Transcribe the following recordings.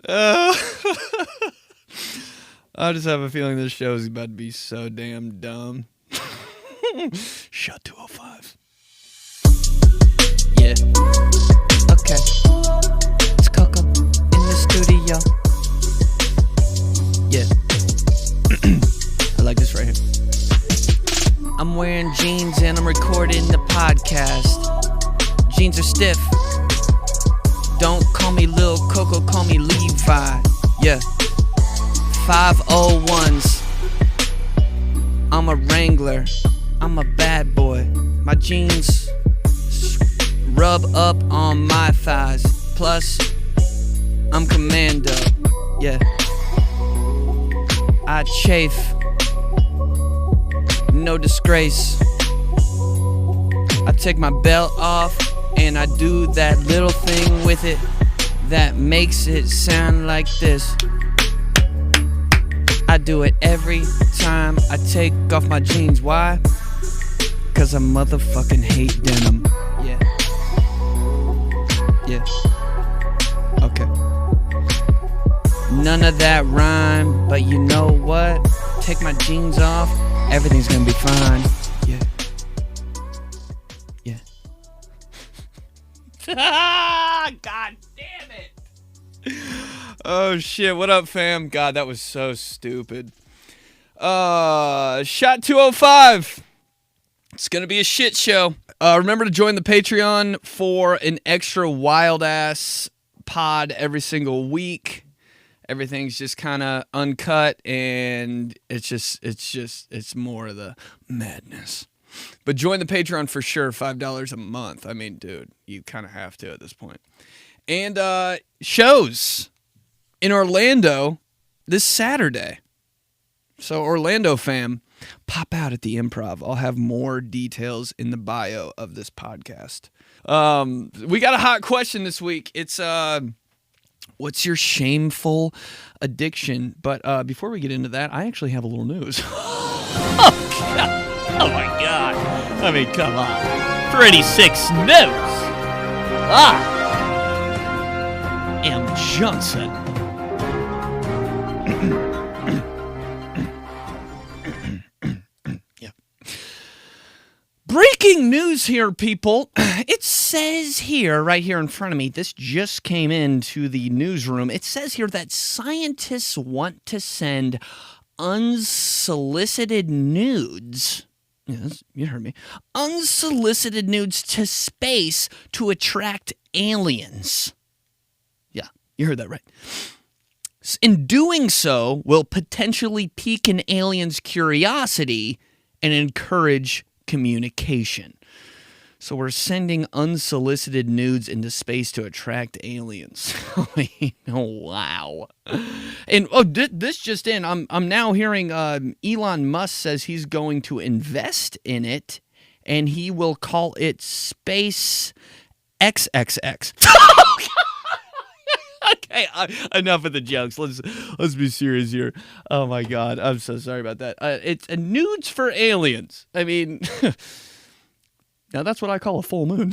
Uh, I just have a feeling this show is about to be so damn dumb. Shut 205. Yeah. Okay. It's Coco in the studio. Yeah. I like this right here. I'm wearing jeans and I'm recording the podcast. Jeans are stiff. Don't call me Lil Coco, call me Levi. Yeah. 501s. I'm a Wrangler. I'm a bad boy. My jeans rub up on my thighs. Plus, I'm commando. Yeah. I chafe. No disgrace. I take my belt off and I do that little thing with it that makes it sound like this. I do it every time I take off my jeans. Why? Cause I motherfucking hate denim. Yeah. Yeah. Okay. None of that rhyme, but you know what? Take my jeans off, everything's gonna be fine. Yeah. Yeah. God damn it. Oh shit, what up fam? God, that was so stupid. Shot 205. It's gonna be a shit show. Remember to join the Patreon for an extra wild ass pod every single week. Everything's just kind of uncut and it's more of the madness. But join the Patreon for sure, $5 a month. I mean, dude, you kind of have to at this point. And shows in Orlando this Saturday. So Orlando fam, pop out at the Improv. I'll have more details in the bio of this podcast. We got a hot question this week. It's what's your shameful addiction? But before we get into that, I actually have a little news. Oh, God. Oh, my God. I mean, come on. Pretty six news. I am Johnson. Yeah. Breaking news here, people. It says here, right here in front of me, this just came into the newsroom. It says here that scientists want to send unsolicited nudes. Yes, you heard me. Unsolicited nudes to space to attract aliens. Yeah, you heard that right. In doing so, will potentially pique an alien's curiosity and encourage communication. So we're sending unsolicited nudes into space to attract aliens. Wow. And this just in, I'm now hearing Elon Musk says he's going to invest in it, and he will call it Space XXX. Okay, enough of the jokes. Let's be serious here. Oh my God, I'm so sorry about that. It's nudes for aliens. I mean. Now that's what I call a full moon.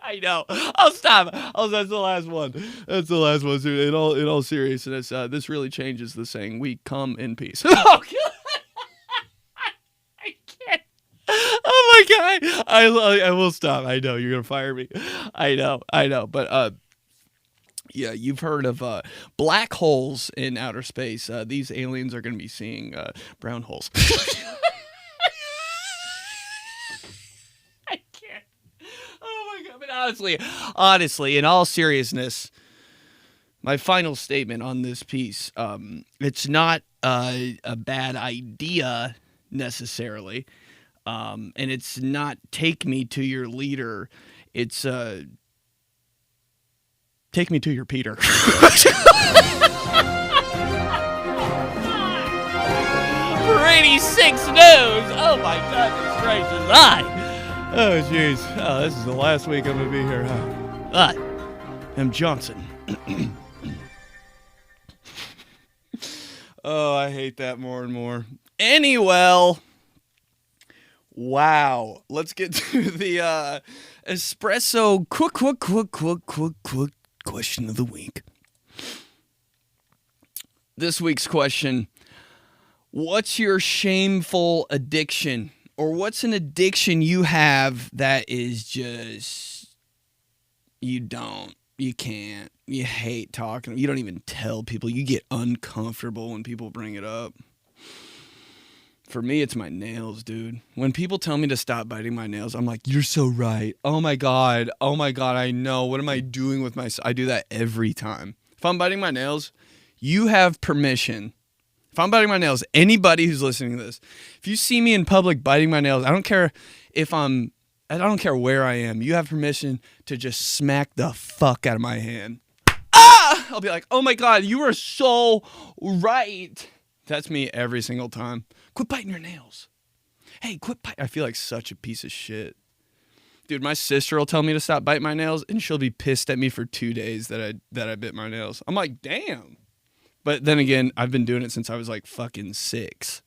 I know. I'll stop. That's the last one. That's the last one. In all seriousness, this really changes the saying, "We come in peace." I can't. Oh my God. I will stop. I know you're gonna fire me. I know. But yeah, you've heard of black holes in outer space. These aliens are gonna be seeing brown holes. But honestly, in all seriousness, my final statement on this piece, it's not a bad idea necessarily, and it's not take me to your leader, it's take me to your Peter. Pretty six news! Oh my goodness gracious, oh, jeez. Oh, this is the last week I'm going to be here, huh? I am Johnson. Oh, I hate that more and more. Anyway, wow. Let's get to the Espresso Question of the week. This week's question: what's your shameful addiction? Or what's an addiction you have that is just, you can't, you hate talking, you don't even tell people, you get uncomfortable when people bring it up. For me, it's my nails, dude. When people tell me to stop biting my nails, I'm like, you're so right. Oh my God, I know. What am I doing with myself? I do that every time. If I'm biting my nails, you have permission. If I'm biting my nails, anybody who's listening to this, if you see me in public biting my nails, I don't care where I am. You have permission to just smack the fuck out of my hand. Ah! I'll be like, oh my God, you are so right. That's me every single time. Quit biting your nails. Hey, quit biting. I feel like such a piece of shit. Dude, my sister will tell me to stop biting my nails, and she'll be pissed at me for 2 days that I bit my nails. I'm like, damn. But then again, I've been doing it since I was like fucking 6.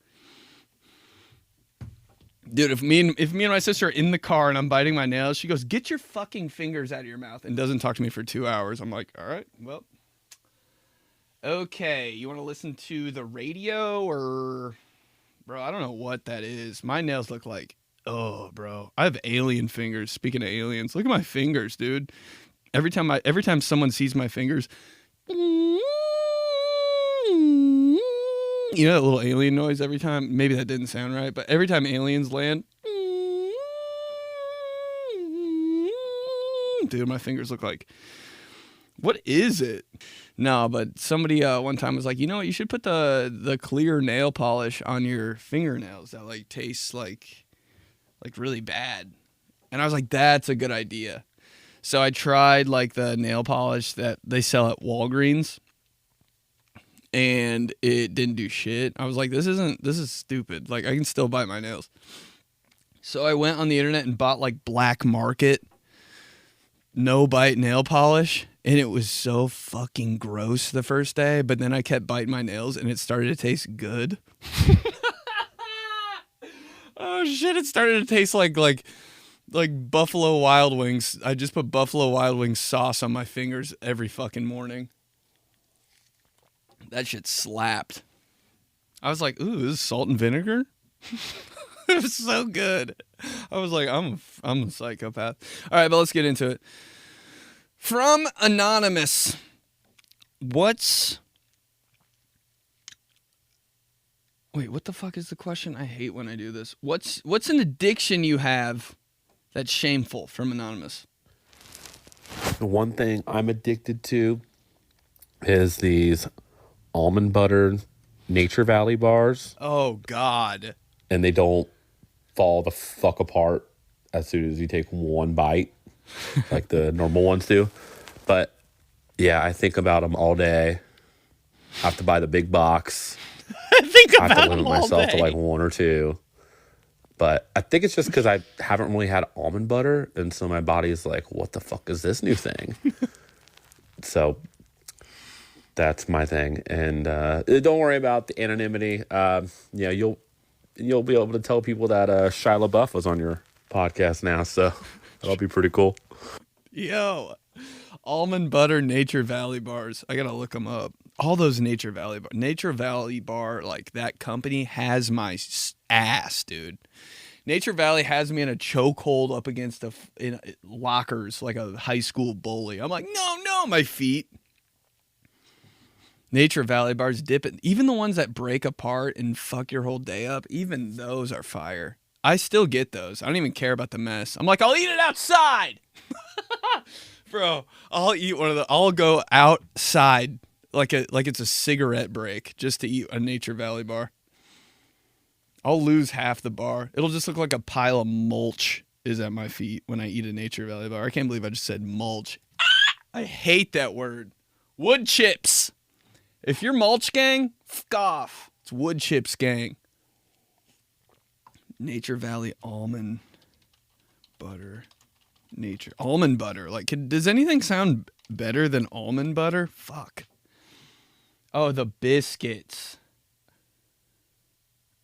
Dude, if me and my sister are in the car and I'm biting my nails, she goes, get your fucking fingers out of your mouth, and doesn't talk to me for 2 hours. I'm like, all right, well. Okay, you want to listen to the radio or... Bro, I don't know what that is. My nails look like... Oh, bro. I have alien fingers. Speaking of aliens, look at my fingers, dude. Every time someone sees my fingers... You know that little alien noise every time? Maybe that didn't sound right, but every time aliens land, dude, my fingers look like, what is it? No, but somebody one time was like, you know what, you should put the clear nail polish on your fingernails that like tastes like really bad. And I was like, that's a good idea. So I tried like the nail polish that they sell at Walgreens. And it didn't do shit. I was like, this is stupid. Like, I can still bite my nails. So I went on the internet and bought like black market no bite nail polish. And it was so fucking gross the first day. But then I kept biting my nails and it started to taste good. Oh shit, it started to taste like Buffalo Wild Wings. I just put Buffalo Wild Wings sauce on my fingers every fucking morning. That shit slapped. I was like, ooh, this is salt and vinegar? It was so good. I was like, I'm a psychopath. All right, but let's get into it. From Anonymous. What the fuck is the question? I hate when I do this. What's an addiction you have that's shameful? From Anonymous. The one thing I'm addicted to is these almond butter Nature Valley bars. Oh, God. And they don't fall the fuck apart as soon as you take one bite, like the normal ones do. But, yeah, I think about them all day. I have to buy the big box. I have to limit myself to like 1 or 2. But I think it's just because I haven't really had almond butter. And so my body is like, what the fuck is this new thing? So... that's my thing, and don't worry about the anonymity. Yeah, you'll be able to tell people that Shia LaBeouf was on your podcast now, so that'll be pretty cool. Yo, almond butter Nature Valley bars. I gotta look them up. All those Nature Valley bar, like that company has my ass, dude. Nature Valley has me in a chokehold up against in lockers like a high school bully. I'm like, no, my feet. Nature Valley bars dip it. Even the ones that break apart and fuck your whole day up, even those are fire. I still get those. I don't even care about the mess. I'm like, I'll eat it outside. Bro, I'll eat one of the, I'll go outside like it's a cigarette break just to eat a Nature Valley bar. I'll lose half the bar. It'll just look like a pile of mulch is at my feet when I eat a Nature Valley bar. I can't believe I just said mulch. I hate that word. Wood chips. If you're mulch gang, fuck off. It's wood chips gang. Nature Valley almond butter. Almond butter. Like, does anything sound better than almond butter? Fuck. Oh, the biscuits.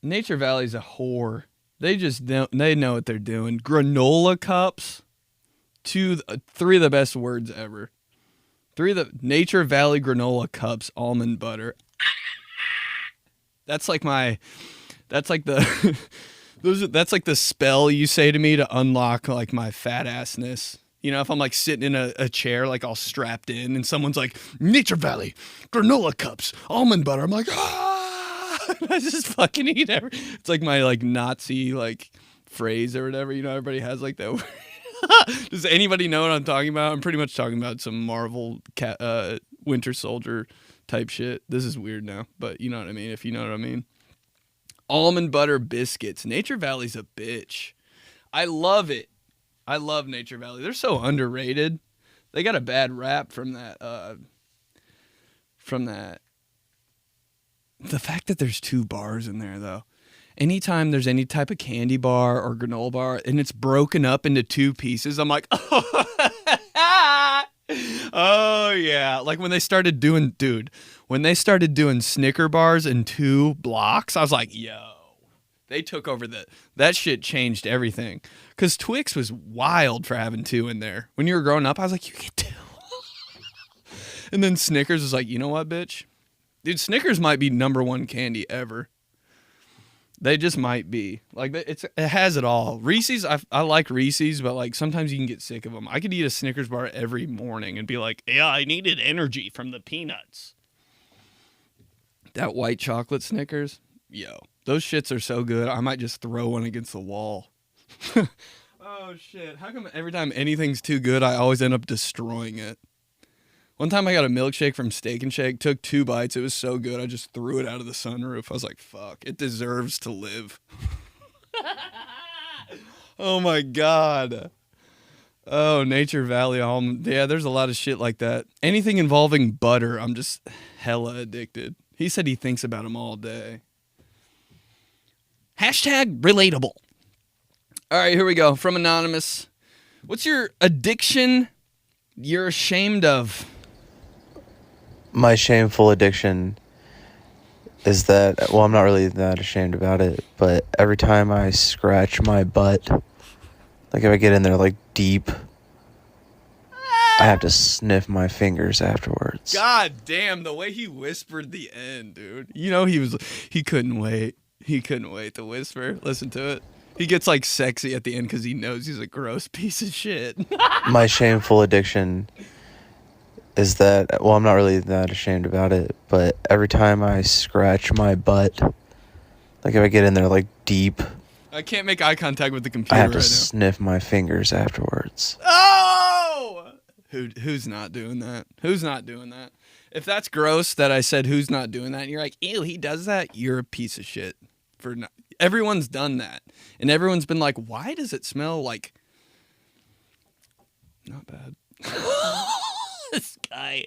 Nature Valley's a whore. They just don't. They know what they're doing. Granola cups. 3 of the best words ever. 3 of the Nature Valley granola cups, almond butter. That's like the that's like the spell you say to me to unlock like my fat assness. You know, if I'm like sitting in a chair, like all strapped in, and someone's like, Nature Valley, granola cups, almond butter. I'm like, ah! I just fucking eat every. It's like my like Nazi like phrase or whatever. You know, everybody has like that. Does anybody know what I'm talking about? I'm pretty much talking about some Marvel Winter Soldier type shit. This is weird now, but you know what I mean, if you know what I mean. Almond butter biscuits. Nature Valley's a bitch. I love it. I love Nature Valley. They're so underrated. They got a bad rap from that. The fact that there's 2 bars in there, though. Anytime there's any type of candy bar or granola bar and it's broken up into 2 pieces, I'm like, oh yeah. Like when they started doing Snicker bars in 2 blocks, I was like, yo. They took over that shit changed everything. Because Twix was wild for having 2 in there. When you were growing up, I was like, you get 2. And then Snickers was like, you know what, bitch? Dude, Snickers might be #1 candy ever. They just might be. Like, it has it all. Reese's, I like Reese's, but like sometimes you can get sick of them. I could eat a Snickers bar every morning and be like, yeah, I needed energy from the peanuts. That white chocolate Snickers, yo. Those shits are so good, I might just throw one against the wall. Oh, shit. How come every time anything's too good, I always end up destroying it? One time I got a milkshake from Steak and Shake, took 2 bites. It was so good, I just threw it out of the sunroof. I was like, fuck, it deserves to live. Oh, my God. Oh, Nature Valley almond. Yeah, there's a lot of shit like that. Anything involving butter, I'm just hella addicted. He said he thinks about them all day. #relatable. All right, here we go. From Anonymous. What's your addiction you're ashamed of? My shameful addiction is that, well, I'm not really that ashamed about it, but every time I scratch my butt, like if I get in there like deep, I have to sniff my fingers afterwards. God damn, the way he whispered the end, dude. You know he couldn't wait. He couldn't wait to whisper. Listen to it. He gets like sexy at the end because he knows he's a gross piece of shit. My shameful addiction is that, well, I'm not really that ashamed about it, but every time I scratch my butt, like if I get in there like deep, I can't make eye contact with the computer I have to right now. sniff my fingers afterwards. Oh! Who's not doing that? Who's not doing that? If that's gross that I said who's not doing that, and you're like, ew, he does that, you're a piece of shit. Everyone's done that. And everyone's been like, why does it smell like... Not bad. This guy.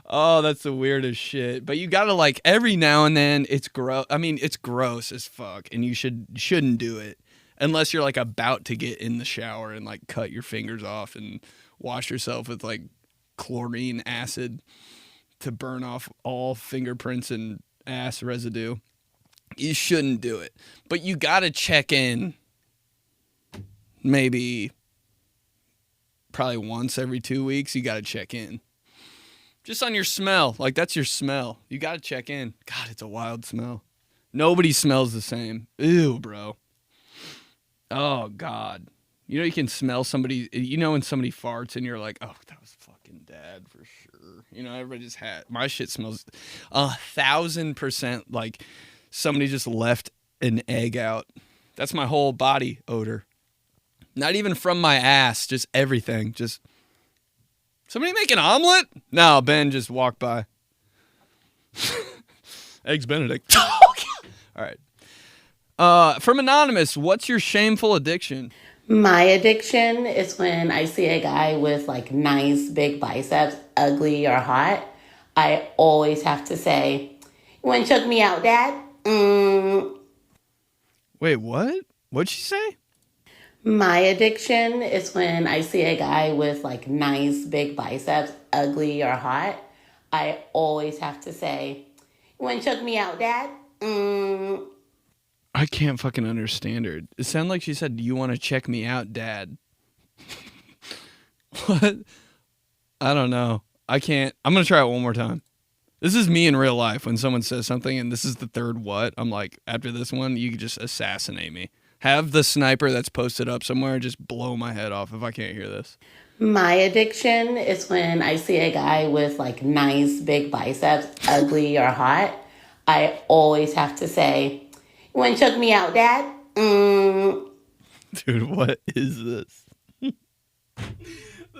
Oh, that's the weirdest shit. But you gotta like, every now and then, it's gross. I mean, it's gross as fuck, and you shouldn't do it. Unless you're like about to get in the shower and like cut your fingers off and wash yourself with like chlorine acid to burn off all fingerprints and ass residue. You shouldn't do it. But you gotta check in probably once every 2 weeks. You gotta check in. Just on your smell. Like, that's your smell. You gotta check in. God, it's a wild smell. Nobody smells the same. Ew, bro. Oh, God. You know, you can smell somebody, you know, when somebody farts and you're like, oh, that was fucking dad for sure. You know, everybody just my shit smells 1,000% like somebody just left an egg out. That's my whole body odor. Not even from my ass, just everything. Just, somebody make an omelet? No, Ben just walked by. Eggs Benedict. All right. From Anonymous, what's your shameful addiction? My addiction is when I see a guy with like nice big biceps, ugly or hot. I always have to say, you want to check me out, Dad? Wait, what? What'd she say? My addiction is when I see a guy with like nice big biceps, ugly or hot. I always have to say, you want to check me out, Dad? I can't fucking understand her. It sounded like she said, do you want to check me out, Dad? What? I don't know. I can't. I'm going to try it one more time. This is me in real life when someone says something and this is the third what. I'm like, after this one, you could just assassinate me. Have the sniper that's posted up somewhere just blow my head off if I can't hear this. My addiction is when I see a guy with like nice big biceps, ugly or hot. I always have to say, "You want to choke me out, Dad?" Dude, what is this? The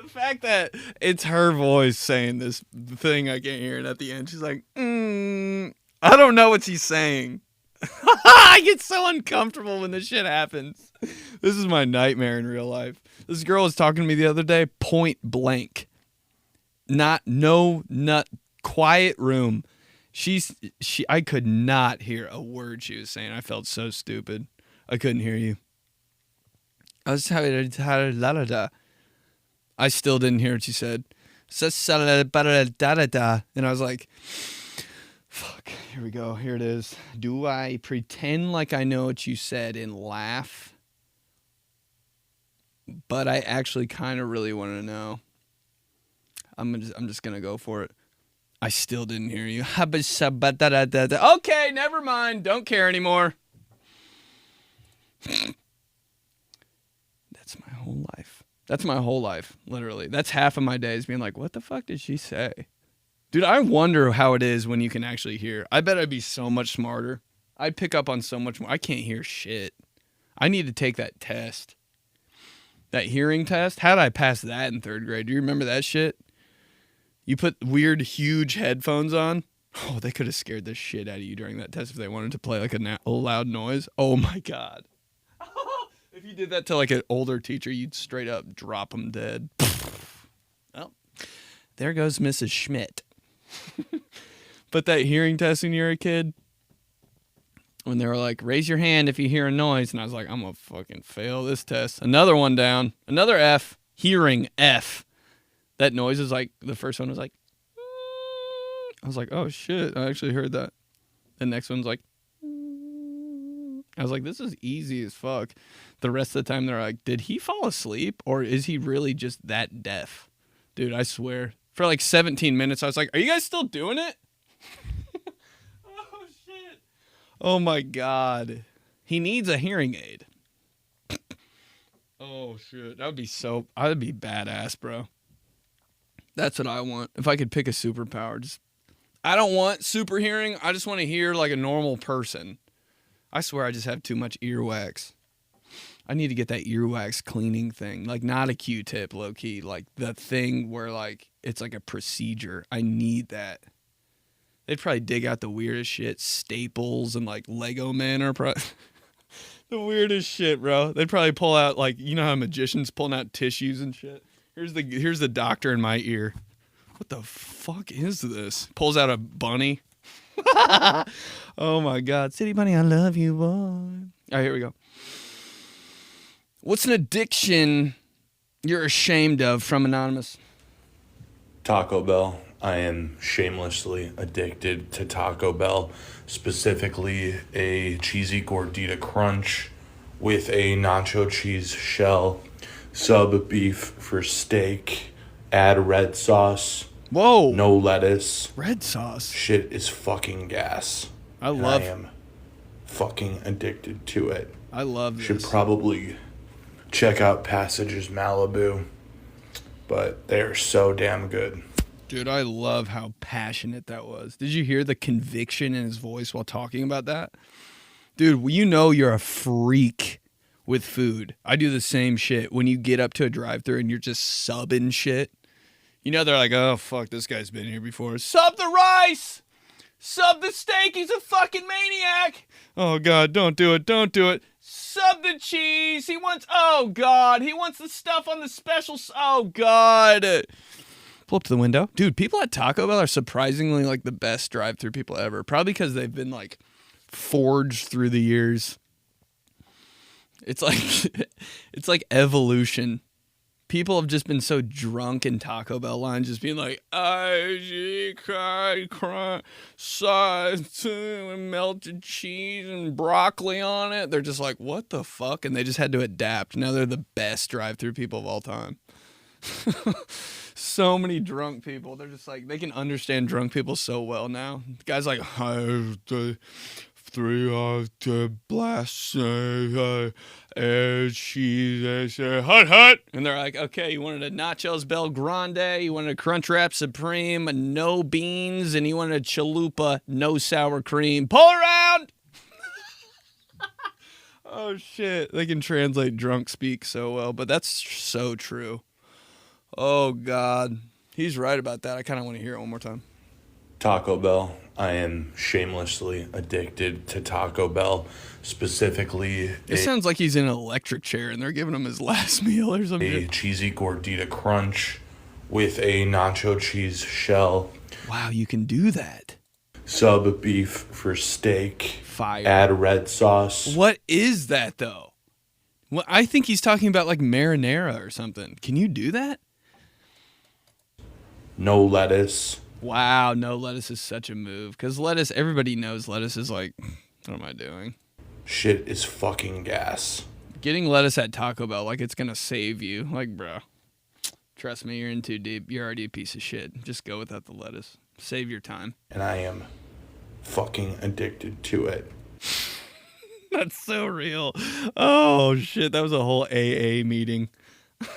fact that it's her voice saying this thing I can't hear, and at the end she's like, I don't know what she's saying. I get so uncomfortable when this shit happens. This is my nightmare in real life. This girl was talking to me the other day, point blank. Quiet room. I could not hear a word she was saying. I felt so stupid. I couldn't hear you. I still didn't hear what she said. And I was like, fuck, here we go. Here it is. Do I pretend like I know what you said and laugh? But I actually kind of really want to know. I'm just going to go for it. I still didn't hear you. Okay, never mind. Don't care anymore. That's my whole life. That's my whole life, literally. That's half of my days being like, what the fuck did she say? Dude, I wonder how it is when you can actually hear. I bet I'd be so much smarter. I'd pick up on so much more. I can't hear shit. I need to take that test. That hearing test. How did I pass that in 3rd grade? Do you remember that shit? You put weird, huge headphones on. Oh, they could have scared the shit out of you during that test if they wanted to play like a loud noise. Oh my God. If you did that to like an older teacher, you'd straight up drop them dead. Well, there goes Mrs. Schmidt. But that hearing test when you were a kid, when they were like, raise your hand if you hear a noise. And I was like, I'm going to fucking fail this test. Another one down. Another F. Hearing F. That noise is like, the first one was like, I was like, oh shit, I actually heard that. The next one's like, I was like, this is easy as fuck. The rest of the time they're like, did he fall asleep or is he really just that deaf? Dude, I swear. For like 17 minutes, I was like, are you guys still doing it? Oh shit. Oh my God. He needs a hearing aid. Oh shit. I'd be badass, bro. That's what I want. If I could pick a superpower, I don't want super hearing. I just want to hear like a normal person. I swear I just have too much earwax. I need to get that earwax cleaning thing. Like not a Q-tip, low key. Like the thing where like it's like a procedure. I need that. They'd probably dig out the weirdest shit. Staples and like Lego men are probably the weirdest shit, bro. They'd probably pull out like, you know how magicians pulling out tissues and shit? Here's the doctor in my ear. What the fuck is this? Pulls out a bunny. Oh my God. City bunny, I love you, boy. All right, here we go. What's an addiction you're ashamed of from Anonymous? Taco Bell. I am shamelessly addicted to Taco Bell, specifically a cheesy gordita crunch with a nacho cheese shell, sub beef for steak, add red sauce. Whoa. No lettuce. Red sauce. Shit is fucking gas. I am fucking addicted to it. I love this. Should probably check out Passages Malibu, but they are so damn good. Dude, I love how passionate that was. Did you hear the conviction in his voice while talking about that? Dude, you know you're a freak with food. I do the same shit. When you get up to a drive-thru and you're just subbing shit, you know they're like, oh, fuck, this guy's been here before. Sub the rice! Sub the steak, he's a fucking maniac! Oh, God, don't do it, don't do it. Sub the cheese, he wants the stuff on the special, oh, God. Pull up to the window. Dude, people at Taco Bell are surprisingly like the best drive-thru people ever. Probably because they've been like forged through the years. It's like evolution. People have just been so drunk in Taco Bell lines, just being like, sauce and melted cheese and broccoli on it. They're just like, what the fuck? And they just had to adapt. Now they're the best drive-thru people of all time. So many drunk people. They're just like, they can understand drunk people so well now. The guy's like, I have the three of the blast, cheese, hut. And they're like, okay, you wanted a Nachos Bel Grande, you wanted a Crunchwrap Supreme, no beans, and you wanted a Chalupa, no sour cream. Pull around! Oh, shit. They can translate drunk speak so well, but that's so true. Oh, God. He's right about that. I kind of want to hear it one more time. Taco Bell. I am shamelessly addicted to Taco Bell, specifically It sounds like he's in an electric chair and they're giving him his last meal or something. a cheesy gordita crunch with a nacho cheese shell, Wow, you can do that. sub beef for steak, Fire. add red sauce. What is that, though? Well, I think he's talking about like marinara or something. Can you do that? No lettuce. Wow, no lettuce is such a move. Because lettuce, everybody knows lettuce is like, what am I doing? Shit is fucking gas. Getting lettuce at Taco Bell, like it's going to save you. Like, bro, trust me, you're in too deep. You're already a piece of shit. Just go without the lettuce. Save your time. And I am fucking addicted to it. That's so real. Oh, shit. That was a whole AA meeting.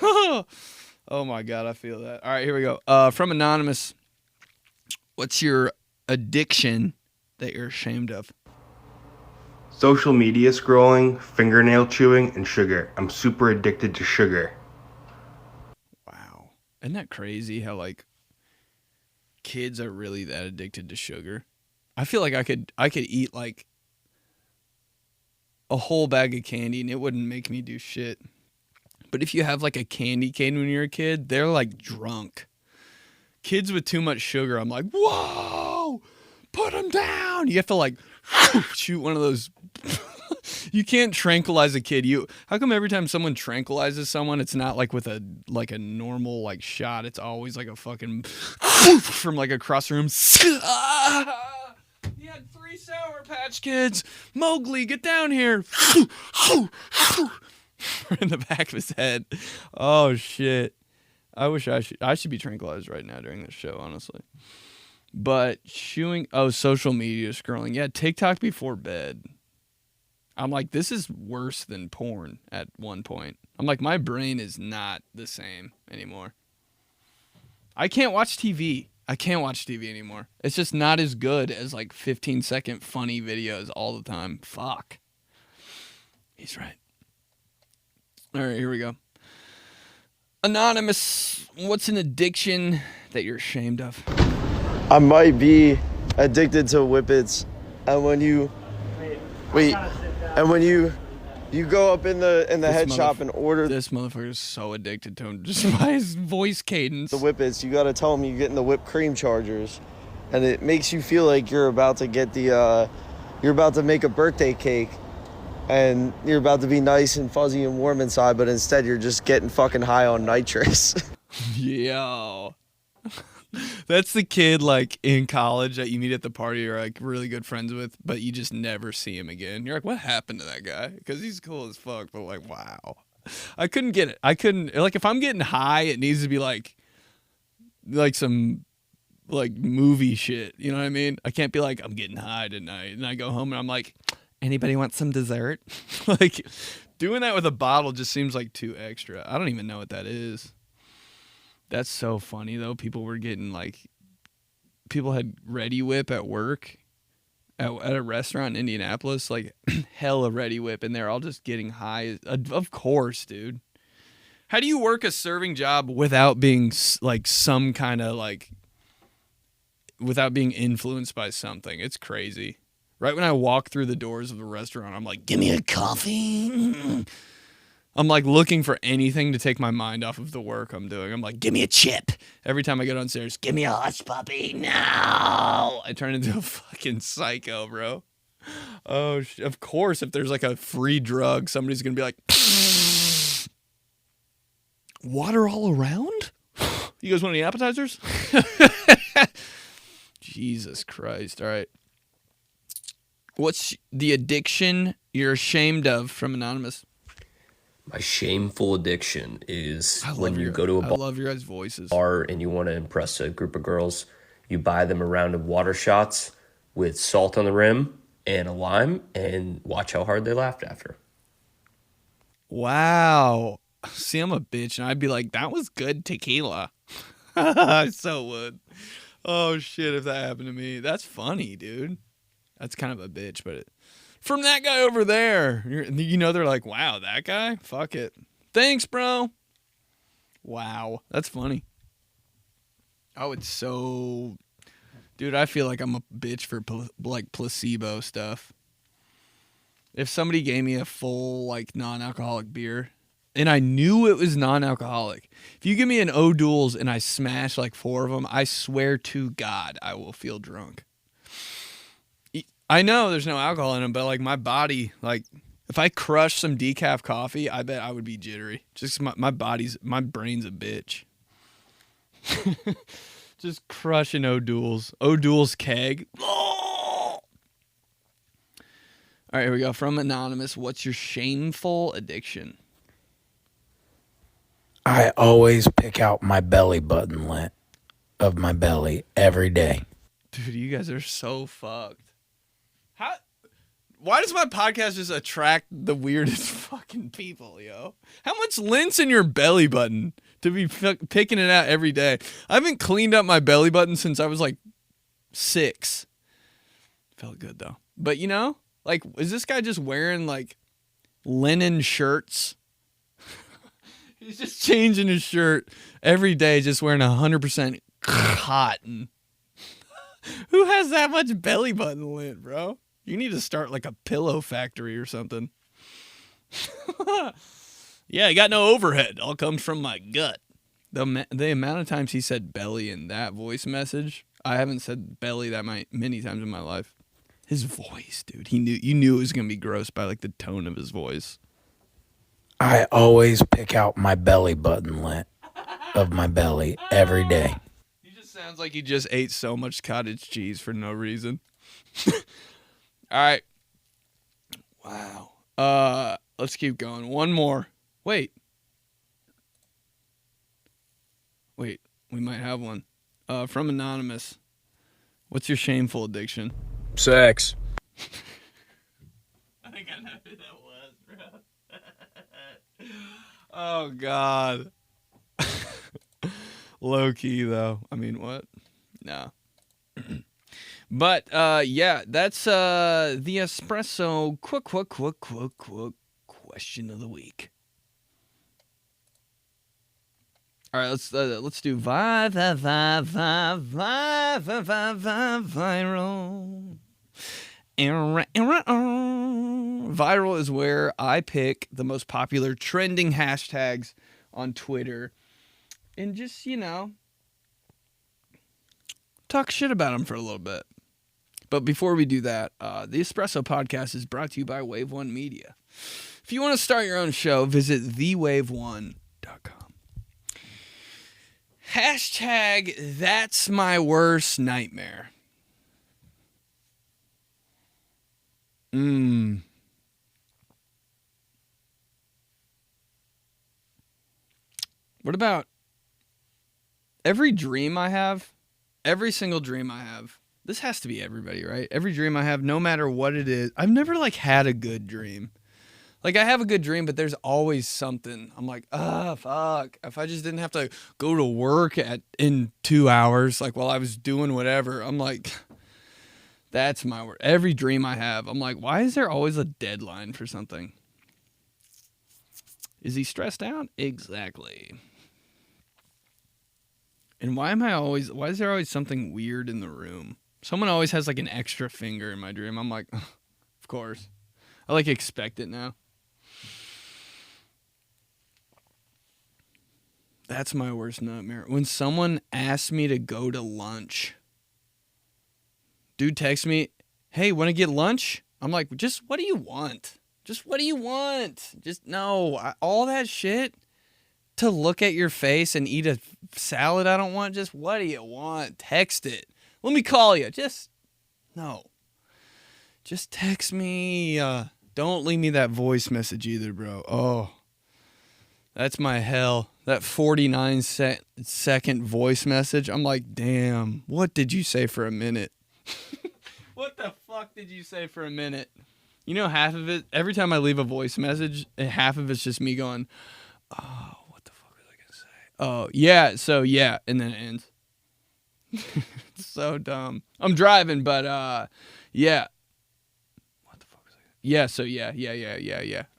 Oh, my God. I feel that. All right, here we go. From Anonymous, what's your addiction that you're ashamed of? Social media scrolling, fingernail chewing, and sugar. I'm super addicted to sugar. Wow. Isn't that crazy how, like, kids are really that addicted to sugar? I feel like I could eat, like, a whole bag of candy and it wouldn't make me do shit. But if you have like a candy cane when you're a kid, they're like drunk. Kids with too much sugar, I'm like, whoa, put them down. You have to like shoot one of those. You can't tranquilize a kid. How come every time someone tranquilizes someone, it's not like with a normal like shot? It's always like a fucking from like across the room. He had 3 Sour Patch Kids. Mowgli, get down here. In the back of his head. Oh, shit. I wish I should be tranquilized right now during this show, honestly. But social media scrolling. Yeah, TikTok before bed. I'm like, this is worse than porn at one point. I'm like, my brain is not the same anymore. I can't watch TV. I can't watch TV anymore. It's just not as good as like 15-second funny videos all the time. Fuck. He's right. All right, here we go. Anonymous, what's an addiction that you're ashamed of? I might be addicted to whippets, and when you go up in the head shop and order This motherfucker is so addicted to him just by his voice cadence. the whippets, you gotta tell them you're getting the whipped cream chargers, and it makes you feel like you're about to get you're about to make a birthday cake, and you're about to be nice and fuzzy and warm inside, but instead you're just getting fucking high on nitrous. Yo. That's the kid like in college that you meet at the party you're like really good friends with, but you just never see him again. You're like, what happened to that guy? Because he's cool as fuck, but like, wow. I couldn't get it. Like, if I'm getting high, it needs to be like some like movie shit. You know what I mean? I can't be like, I'm getting high tonight. And I go home and I'm like, anybody want some dessert? Like, doing that with a bottle just seems like too extra. I don't even know what that is. That's so funny, though. People had Ready Whip at work at a restaurant in Indianapolis, like hella Ready Whip, and they're all just getting high. Of course, dude. How do you work a serving job without being like some kind of like, without being influenced by something? It's crazy. Right when I walk through the doors of the restaurant, I'm like, give me a coffee. I'm like looking for anything to take my mind off of the work I'm doing. I'm like, give me a chip. Every time I go downstairs, give me a hush puppy. No. I turn into a fucking psycho, bro. Oh, of course, if there's like a free drug, somebody's going to be like, water all around? You guys want any appetizers? Jesus Christ. All right. What's the addiction you're ashamed of, from Anonymous? My shameful addiction is I when love you your, go to a I love your guys' voices. bar and you want to impress a group of girls, you buy them a round of water shots with salt on the rim and a lime and watch how hard they laughed after. Wow. See, I'm a bitch, and I'd be like, that was good tequila. I so would. Oh, shit, if that happened to me. That's funny, dude. That's kind of a bitch, but from that guy over there, you know, they're like, wow, that guy? Fuck it. Thanks, bro. Wow. That's funny. I would so... Dude, I feel like I'm a bitch for, like, placebo stuff. If somebody gave me a full, like, non-alcoholic beer, and I knew it was non-alcoholic, if you give me an O'Doul's and I smash, like, 4 of them, I swear to God I will feel drunk. I know there's no alcohol in them, but, like, my body, like, if I crush some decaf coffee, I bet I would be jittery. Just my brain's a bitch. Just crushing O'Doul's keg. All right, here we go. From Anonymous, what's your shameful addiction? I always pick out my belly button lint of my belly every day. Dude, you guys are so fucked. Why does my podcast just attract the weirdest fucking people, yo? How much lint's in your belly button to be picking it out every day? I haven't cleaned up my belly button since I was like 6. Felt good though. But you know, like, is this guy just wearing like linen shirts? He's just changing his shirt every day, just wearing 100% cotton. Who has that much belly button lint, bro? You need to start like a pillow factory or something. Yeah, I got no overhead. All comes from my gut. The amount of times he said belly in that voice message, I haven't said belly that many times in my life. His voice, dude. You knew it was gonna be gross by like the tone of his voice. I always pick out my belly button lint of my belly every day. He just sounds like he just ate so much cottage cheese for no reason. All right. Wow. Let's keep going. One more. Wait, we might have one. From Anonymous. What's your shameful addiction? Sex. I think I know who that was, bro. Oh, God. Low key, though. I mean, what? No. But, yeah, that's the Espresso question of the week. All right, let's do viral. Viral is where I pick the most popular trending hashtags on Twitter and just, you know, talk shit about them for a little bit. But before we do that, the Espresso Podcast is brought to you by Wave One Media. If you want to start your own show, visit thewave1.com. Hashtag that's my worst nightmare. What about every dream I have? Every single dream I have. This has to be everybody, right? Every dream I have, no matter what it is. I've never like had a good dream. Like, I have a good dream, but there's always something. I'm like, fuck. If I just didn't have to go to work in 2 hours, like, while I was doing whatever, I'm like, that's my word. Every dream I have, I'm like, why is there always a deadline for something? Is he stressed out? Exactly. And why is there always something weird in the room? Someone always has, like, an extra finger in my dream. I'm like, of course. I, like, expect it now. That's my worst nightmare. When someone asks me to go to lunch, dude texts me, hey, want to get lunch? I'm like, just what do you want? Just what do you want? Just no, all that shit to look at your face and eat a salad I don't want. Just what do you want? Text it. Let me call you. Just no. Just text me. Don't leave me that voice message either, bro. Oh. That's my hell. That 49-second voice message. I'm like, damn, what did you say for a minute? What the fuck did you say for a minute? You know, half of it, every time I leave a voice message, half of it's just me going, oh, what the fuck was I going to say? Oh, yeah, so yeah, and then it ends. It's so dumb. I'm driving, but yeah. What the fuck was I? Yeah, so yeah.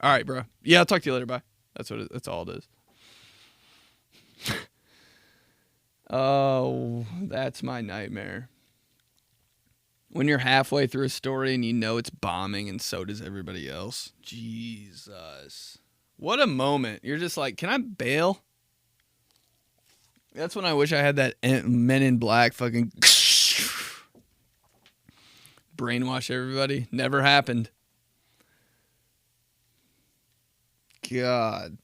All right, bro. Yeah, I'll talk to you later. Bye. That's all it is. Oh, that's my nightmare. When you're halfway through a story and you know it's bombing and so does everybody else. Jesus. What a moment. You're just like, can I bail? That's when I wish I had that Men in Black fucking brainwash everybody. Never happened. God.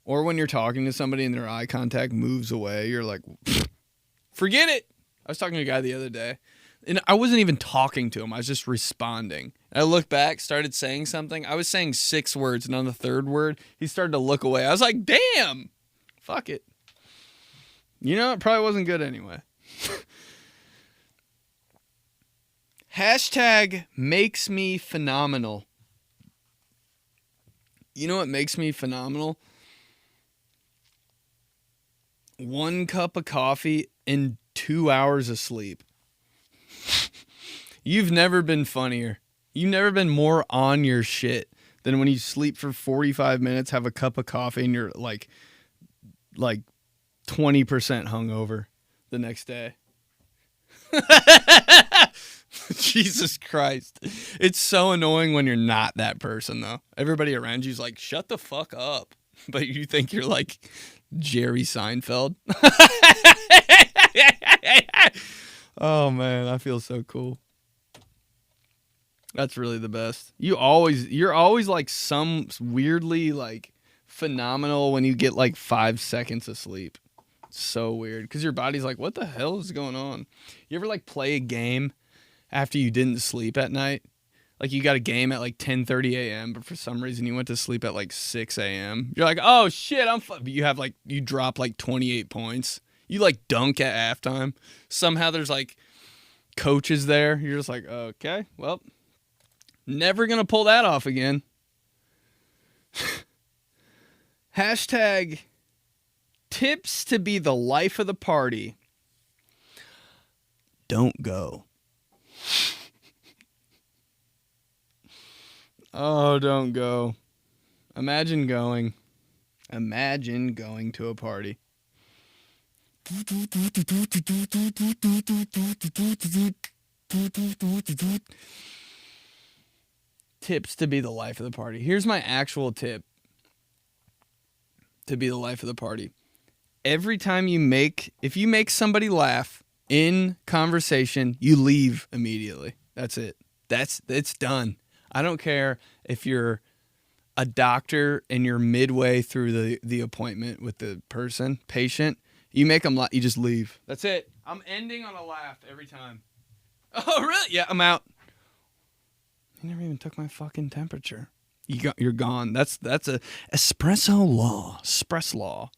Or when you're talking to somebody and their eye contact moves away, you're like, forget it. I was talking to a guy the other day, and I wasn't even talking to him. I was just responding. I looked back, started saying something. I was saying 6 words, and on the 3rd word, he started to look away. I was like, damn. Fuck it. You know, it probably wasn't good anyway. Hashtag makes me phenomenal. You know what makes me phenomenal? 1 cup of coffee and 2 hours of sleep. You've never been funnier. You've never been more on your shit than when you sleep for 45 minutes, have a cup of coffee, and you're like 20% hungover the next day. Jesus Christ. It's so annoying when you're not that person, though. Everybody around you's like, shut the fuck up. But you think you're like Jerry Seinfeld. Oh, man, I feel so cool. That's really the best. You're always like some weirdly like phenomenal when you get like 5 seconds of sleep. It's so weird because your body's like, what the hell is going on? You ever like play a game after you didn't sleep at night? Like you got a game at like 10:30 a.m., but for some reason you went to sleep at like 6 a.m. You're like, oh shit, but you drop like 28 points. You like dunk at halftime. Somehow there's like coaches there. You're just like, okay, well, never gonna pull that off again. Hashtag tips to be the life of the party. Don't go. Oh, don't go. Imagine going to a party. Tips to be the life of the party. Here's my actual tip to be the life of the party. Every time if you make somebody laugh in conversation, you leave immediately. That's it. It's done. I don't care if you're a doctor and you're midway through the appointment with the patient. You make them laugh, you just leave. That's it. I'm ending on a laugh every time. Oh, really? Yeah, I'm out. You never even took my fucking temperature. You're gone. That's a espresso law. Espresso law.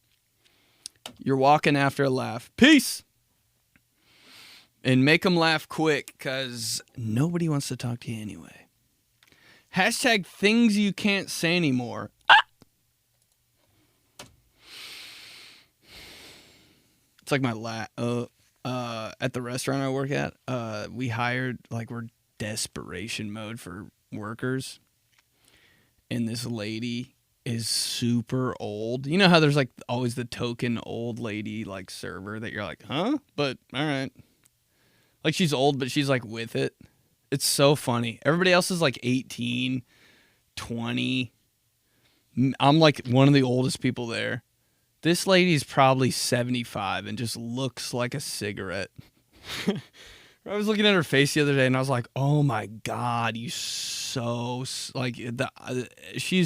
You're walking after a laugh. Peace. And make them laugh quick because nobody wants to talk to you anyway. Hashtag things you can't say anymore. It's like my at the restaurant I work at, we hired, like, we're desperation mode for workers. And this lady is super old. You know how there's like always the token old lady like server that you're like, huh? But all right. Like she's old, but she's like with it. It's so funny. Everybody else is like 18, 20. I'm like one of the oldest people there. This lady's probably 75 and just looks like a cigarette. I was looking at her face the other day and I was like, oh my God, she's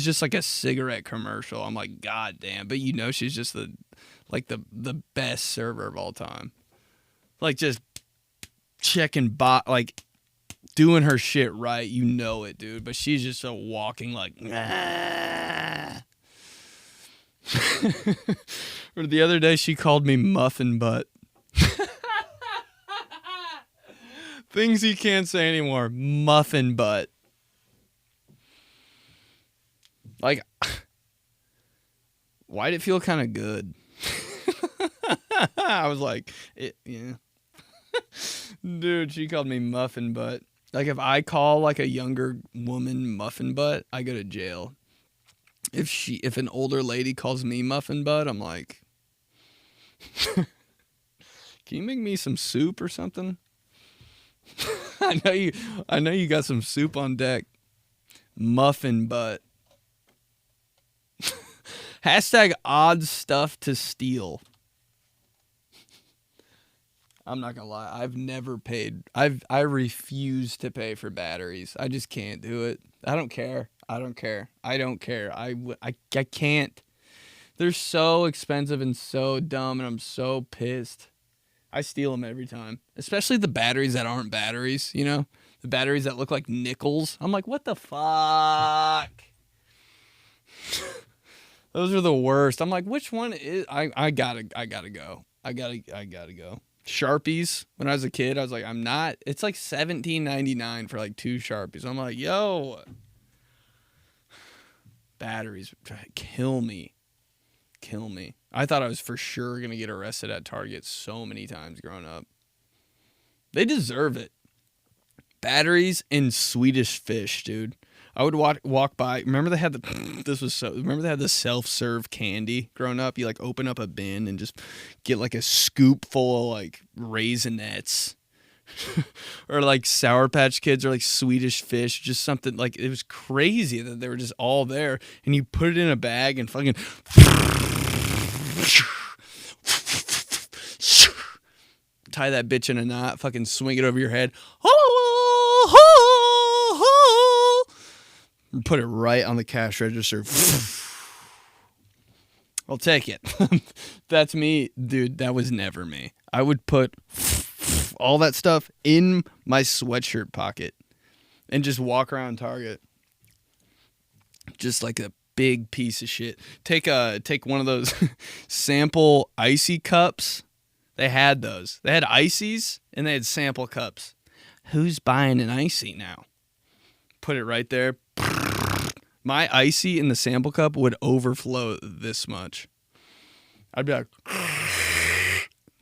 just like a cigarette commercial. I'm like, God damn. But you know, she's just the best server of all time. Like just checking like doing her shit right. You know it, dude. But she's just a walking like, ah. Or the other day, she called me muffin butt. Things you can't say anymore. Muffin butt. Like, why'd it feel kind of good? I was like, yeah. Dude, she called me muffin butt. Like, if I call, like, a younger woman muffin butt, I go to jail. If an older lady calls me muffin butt, I'm like, can you make me some soup or something? I know you got some soup on deck. Muffin butt. Hashtag odd stuff to steal. I'm not gonna lie. I've never paid. I refuse to pay for batteries. I just can't do it. I don't care. I can't. They're so expensive and so dumb, and I'm so pissed. I steal them every time, especially the batteries that aren't batteries. You know, the batteries that look like nickels. I'm like, what the fuck? Those are the worst. I'm like, which one is? I gotta go. I gotta go. Sharpies. When I was a kid, I was like, I'm not. It's like $17.99 for like 2 Sharpies. I'm like, yo, batteries kill me. I thought I was for sure gonna get arrested at Target so many times growing up. They deserve it. Batteries and Swedish fish, dude. I would walk by. Remember they had the self-serve candy growing up? You like open up a bin and just get like a scoop full of like Raisinets. Or like Sour Patch Kids or like Swedish Fish, just something like, it was crazy that they were just all there, and you put it in a bag and fucking tie that bitch in a knot, fucking swing it over your head. Put it right on the cash register. I'll take it. That's me. Dude, that was never me. I would put all that stuff in my sweatshirt pocket and just walk around Target. Just like a big piece of shit. Take one of those sample 𝗙𝗍𝗄𝐿 cups. They had those. They had 𝗙𝗍𝗄𝐿 and they had sample cups. Who's buying an 𝗙𝗍𝗄𝐿 now? Put it right there. My 𝗙𝗍𝗄𝐿 in the sample cup would overflow this much. I'd be like,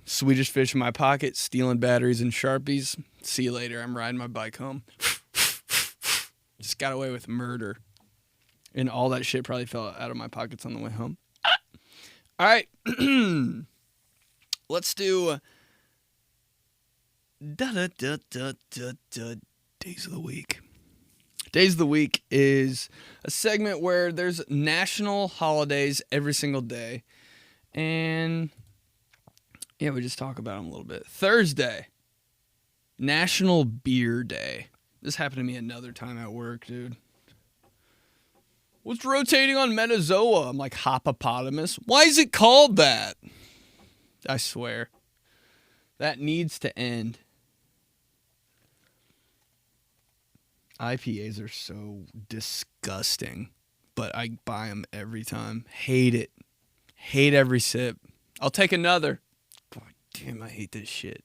Swedish Fish in my pocket, stealing batteries and Sharpies. See you later. I'm riding my bike home. Just got away with murder. And all that shit probably fell out of my pockets on the way home. All right. Let's do Days of the Week. Days of the Week is a segment where there's national holidays every single day. And yeah, we just talk about them a little bit. Thursday, National Beer Day. This happened to me another time at work, dude. What's rotating on Metazoa? I'm like, Hippopotamus. Why is it called that? I swear. That needs to end. IPAs are so disgusting, but I buy them every time. Hate it. Hate every sip. I'll take another. God damn, I hate this shit.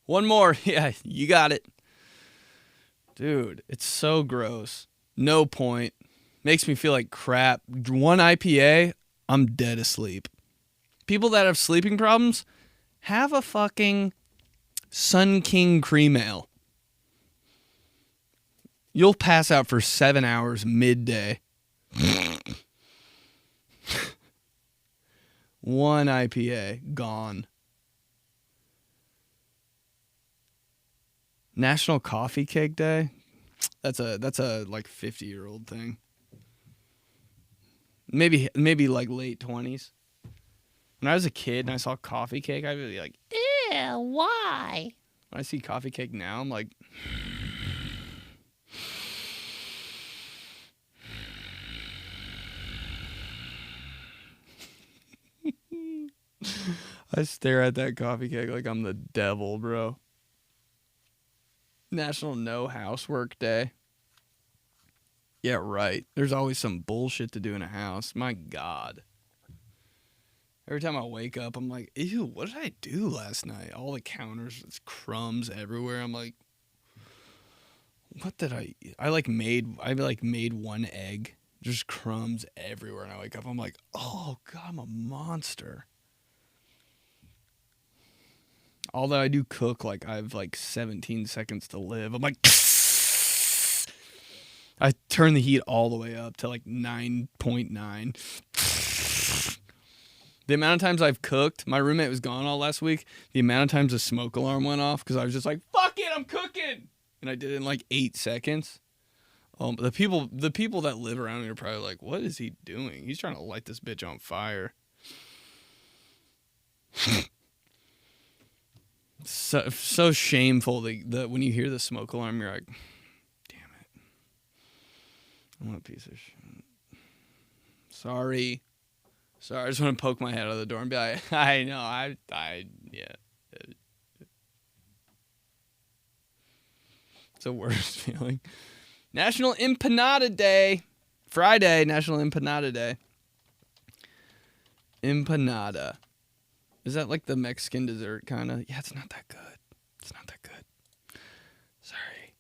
One more. Yeah, you got it. Dude, it's so gross. No point. Makes me feel like crap. One IPA, I'm dead asleep. People that have sleeping problems, have a fucking Sun King Cream Ale. You'll pass out for 7 hours midday. One IPA, gone. National Coffee Cake Day? That's a like 50-year-old thing. Maybe like late 20s. When I was a kid and I saw coffee cake, I'd be like, ew, why? When I see coffee cake now, I'm like, I stare at that coffee cake like I'm the devil, bro. National No Housework Day. Yeah, right. There's always some bullshit to do in a house. My God. Every time I wake up, I'm like, ew, what did I do last night? All the counters, it's crumbs everywhere. I'm like, what did I eat? I made one egg. Just crumbs everywhere. And I wake up, I'm like, oh, God, I'm a monster. Although I do cook, like, I have, 17 seconds to live. I'm like, I turn the heat all the way up to, 9.9. The amount of times I've cooked, my roommate was gone all last week. The amount of times the smoke alarm went off because I was just like, fuck it, I'm cooking. And I did it in 8 seconds. The people that live around me are probably like, what is he doing? He's trying to light this bitch on fire. So shameful that when you hear the smoke alarm, you're like, damn it. I'm a piece of shit. Sorry, I just want to poke my head out of the door and be like, I know, yeah. It's the worst feeling. National Empanada Day. Friday, National Empanada Day. Empanada. Is that like the Mexican dessert kind of? Yeah, it's not that good. Sorry.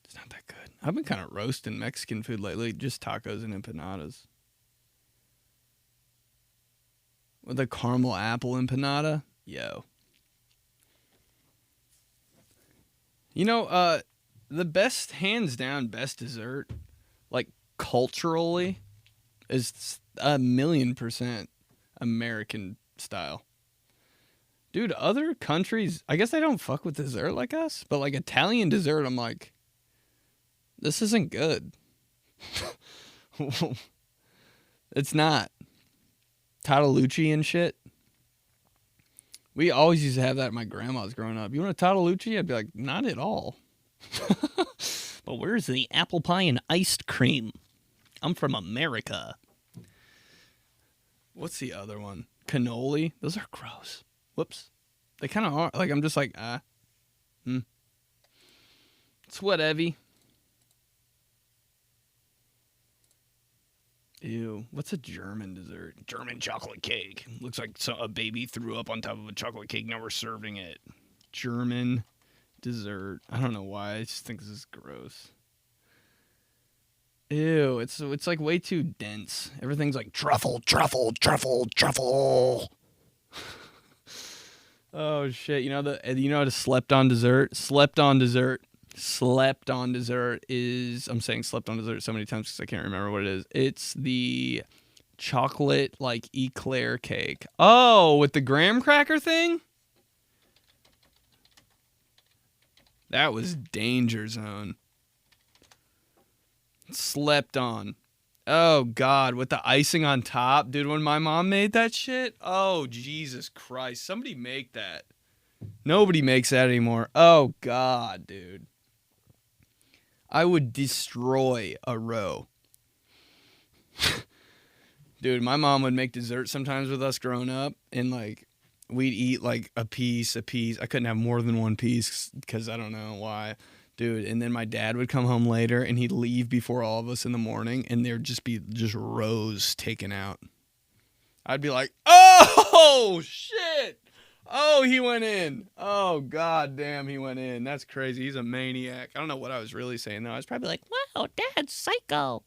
It's not that good. I've been kind of roasting Mexican food lately. Just tacos and empanadas. With a caramel apple empanada. Yo. You know, the best, hands down, best dessert, culturally, is 1,000,000% American style. Dude, other countries, I guess they don't fuck with dessert like us, but Italian dessert, I'm like, this isn't good. It's not. 𝗬𝗏𝐻𝐿𝐼 and shit. We always used to have that at my grandma's growing up. You want a 𝗬𝗏𝐻𝐿𝐼? I'd be like, not at all. But where's the apple pie and iced cream? I'm from America. What's the other one? Cannoli? Those are gross. Whoops. They kind of are. I'm just like, It's whatever. Ew. What's a German dessert? German chocolate cake. Looks like a baby threw up on top of a chocolate cake. Now we're serving it. German dessert. I don't know why. I just think this is gross. Ew. It's way too dense. Everything's like truffle. Oh shit. You know how to slept on dessert? Slept on dessert is, I'm saying slept on dessert so many times because I can't remember what it is. It's the chocolate eclair cake. Oh, with the graham cracker thing? That was danger zone. Slept on. Oh God, with the icing on top. Dude, when my mom made that shit, oh Jesus Christ. Somebody make that. Nobody makes that anymore. Oh God, dude. I would destroy a row. Dude, my mom would make dessert sometimes with us growing up, and we'd eat a piece. I couldn't have more than one piece because I don't know why. Dude, and then my dad would come home later and he'd leave before all of us in the morning, and there'd just be rows taken out. I'd be like, oh shit! Oh, he went in. Oh, God damn, he went in. That's crazy. He's a maniac. I don't know what I was really saying, though. I was probably like, wow, Dad's psycho.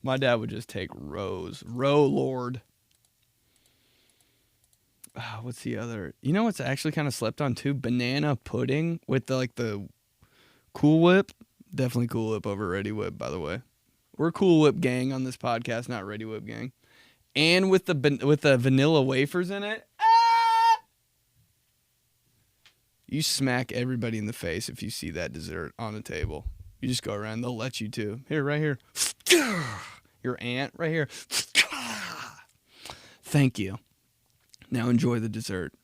my dad would just take rows. Row Lord. What's the other? You know what's actually kind of slept on, too? Banana pudding with the Cool Whip. Definitely Cool Whip over Ready Whip, by the way. We're Cool Whip gang on this podcast, not Ready Whip gang. And with the vanilla wafers in it. You smack everybody in the face if you see that dessert on the table. You just go around. They'll let you too. Here, right here. Your aunt, right here. Thank you. Now enjoy the dessert.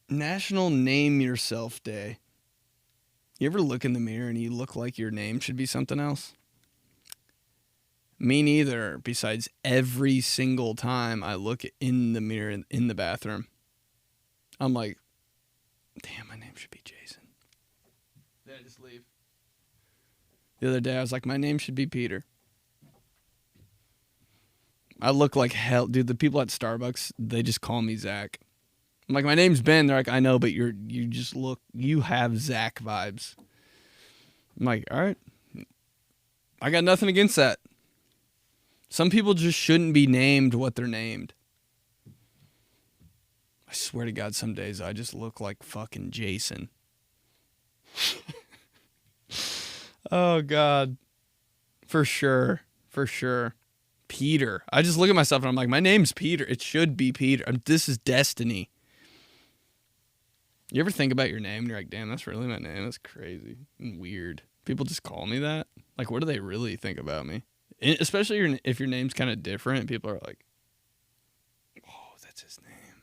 National Name Yourself Day. You ever look in the mirror and you look like your name should be something else? Me neither, besides every single time I look in the mirror in the bathroom. I'm like, damn, my name should be Jason. Then I just leave. The other day, I was like, my name should be Peter. I look like hell. Dude, the people at Starbucks, they just call me Zach. I'm like, my name's Ben. They're like, I know, but you have Zach vibes. I'm like, all right. I got nothing against that. Some people just shouldn't be named what they're named. I swear to God, some days I just look like fucking Jason. Oh, God. For sure. For sure. Peter. I just look at myself and I'm like, my name's Peter. It should be Peter. This is destiny. You ever think about your name and you're like, damn, that's really my name? That's crazy and weird. People just call me that? Like, what do they really think about me? Especially if your name's kind of different. People are like, oh, that's his name.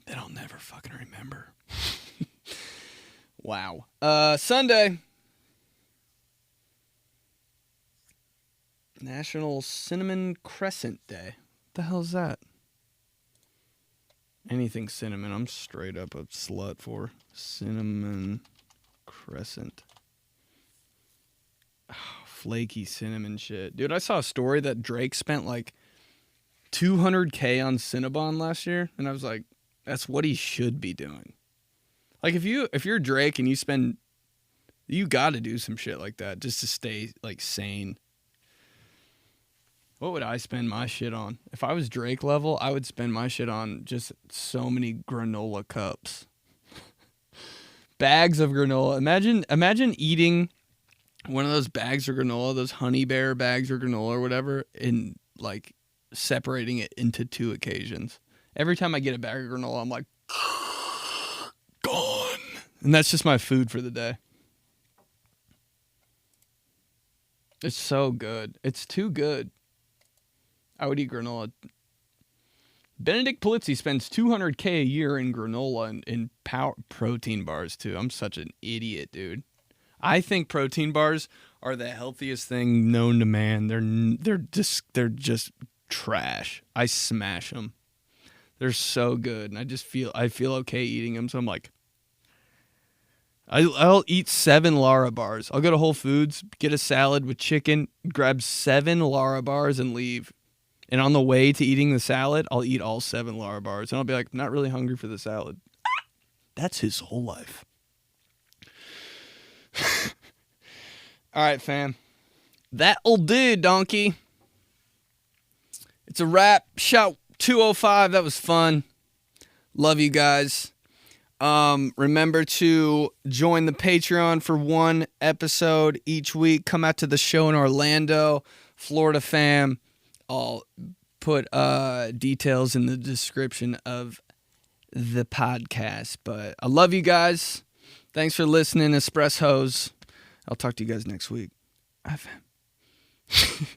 Then I'll never fucking remember. Wow. Sunday. National Cinnamon Crescent Day. What the hell is that? Anything cinnamon, I'm straight up a slut for. Cinnamon Crescent. Oh, flaky cinnamon shit. Dude, I saw a story that Drake spent like $200K on Cinnabon last year, and I was like, that's what he should be doing. Like, if you're Drake and you got to do some shit like that just to stay like sane. What would I spend my shit on? If I was Drake level, I would spend my shit on just so many granola cups. Bags of granola. Imagine eating one of those bags of granola, those honey bear bags of granola or whatever, and like separating it into 2 occasions. Every time I get a bag of granola, I'm like, gone. And that's just my food for the day. It's so good. It's too good. I would eat granola. Benedict Polizzi spends $200K a year in granola and in protein bars too. I'm such an idiot, dude. I think protein bars are the healthiest thing known to man. They're just trash. I smash them. They're so good, and I feel okay eating them. So I'm like, I'll eat 7 Lara bars. I'll go to Whole Foods, get a salad with chicken, grab 7 Lara bars, and leave. And on the way to eating the salad, I'll eat all 7 Lara bars. And I'll be like, not really hungry for the salad. That's his whole life. All right, fam. That'll do, donkey. It's a wrap. Shout 205. That was fun. Love you guys. Remember to join the Patreon for 1 episode each week. Come out to the show in Orlando, Florida fam. I'll put details in the description of the podcast. But I love you guys. Thanks for listening, Espresso. I'll talk to you guys next week. Bye, fam.